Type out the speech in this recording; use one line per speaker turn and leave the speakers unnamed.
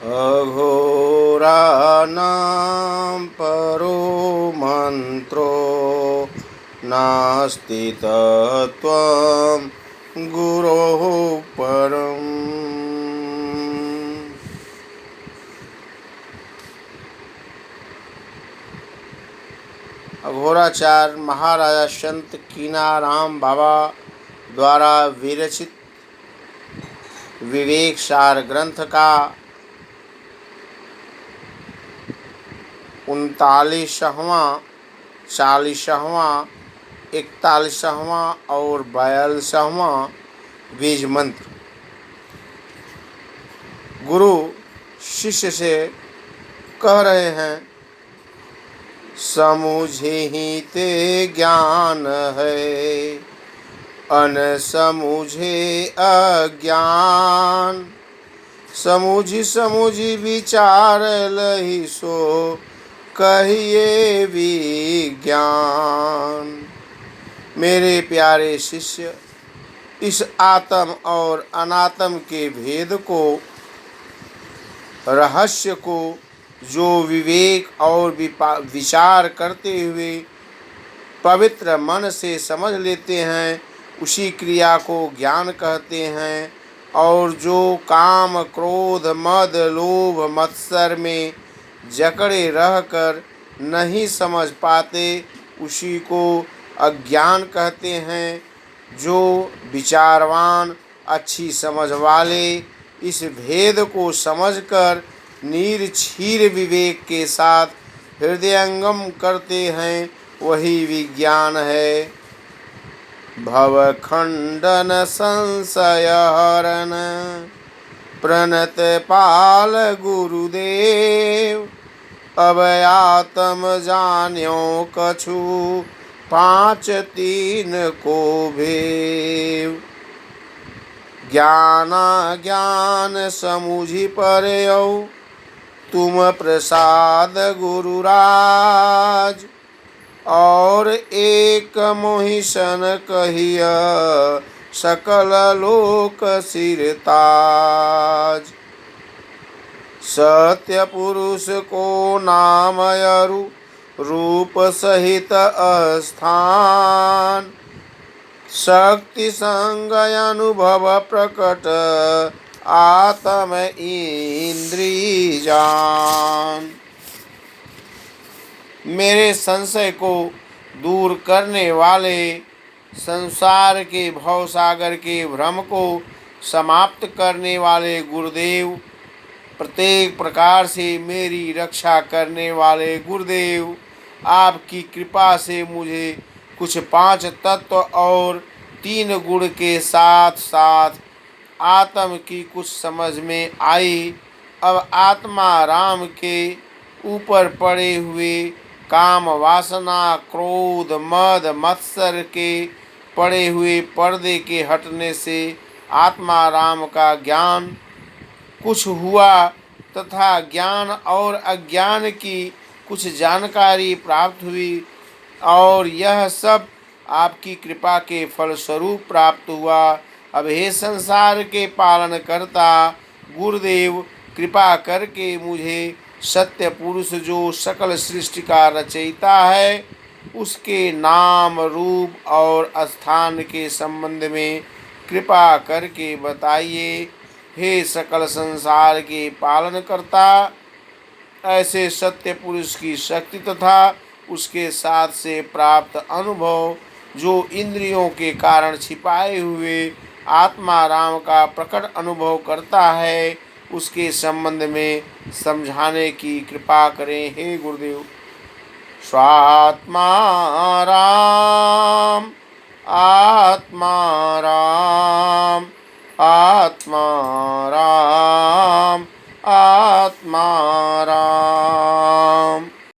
अघोराणां परो मंत्रो नास्ति तत्त्वं गुरोः परम्। अघोराचार्य महाराजा संत कीनाराम बाबा द्वारा विरचित विवेक सार ग्रंथ का 39वां, 40वां, 41वां और 42वां बीज मंत्र। गुरु शिष्य से कह रहे हैं, समझे ही ते ज्ञान है, अनसमुझे अज्ञान। समुझी समुझी विचार लही सो, कहिए विज्ञान। मेरे प्यारे शिष्य, इस आत्म और अनात्म के भेद को, रहस्य को जो विवेक और विचार करते हुए पवित्र मन से समझ लेते हैं, उसी क्रिया को ज्ञान कहते हैं। और जो काम क्रोध मद लोभ मत्सर में जकड़े रहकर नहीं समझ पाते, उसी को अज्ञान कहते हैं। जो विचारवान अच्छी समझ वाले इस भेद को समझकर निर्छीर विवेक के साथ हृदयंगम करते हैं, वही विज्ञान है। भवखंडन संशय हरन प्रणत पाल गुरुदेव, अब आत्म जान्यो कछु 5-3 को भेव। ज्ञाना ज्ञान समुझि परयो, तुम प्रसाद गुरुराज। और एक मोहिशन कहिया, सकल लोक सिरताज। सत्य पुरुष को नाम अरु, रूप सहित अस्थान। शक्ति संग अनुभव प्रकट, आत्म इंद्रिय जान। मेरे संशय को दूर करने वाले, संसार के भवसागर के भ्रम को समाप्त करने वाले गुरुदेव, प्रत्येक प्रकार से मेरी रक्षा करने वाले गुरुदेव, आपकी कृपा से मुझे कुछ 5 तत्व और 3 गुण के साथ साथ आत्म की कुछ समझ में आई। अब आत्मा राम के ऊपर पड़े हुए काम वासना क्रोध मद मत्सर के पड़े हुए पर्दे के हटने से आत्मा राम का ज्ञान कुछ हुआ, तथा ज्ञान और अज्ञान की कुछ जानकारी प्राप्त हुई। और यह सब आपकी कृपा के फलस्वरूप प्राप्त हुआ। अब हे संसार के पालन करता गुरुदेव, कृपा करके मुझे सत्य पुरुष जो सकल सृष्टि का रचयिता है, उसके नाम रूप और स्थान के संबंध में कृपा करके बताइए। हे सकल संसार के पालन करता, ऐसे सत्य पुरुष की शक्ति तथा उसके साथ से प्राप्त अनुभव जो इंद्रियों के कारण छिपाए हुए आत्मा राम का प्रकट अनुभव करता है, उसके संबंध में समझाने की कृपा करें। हे गुरुदेव, स्वात्मा राम आत्मा राम।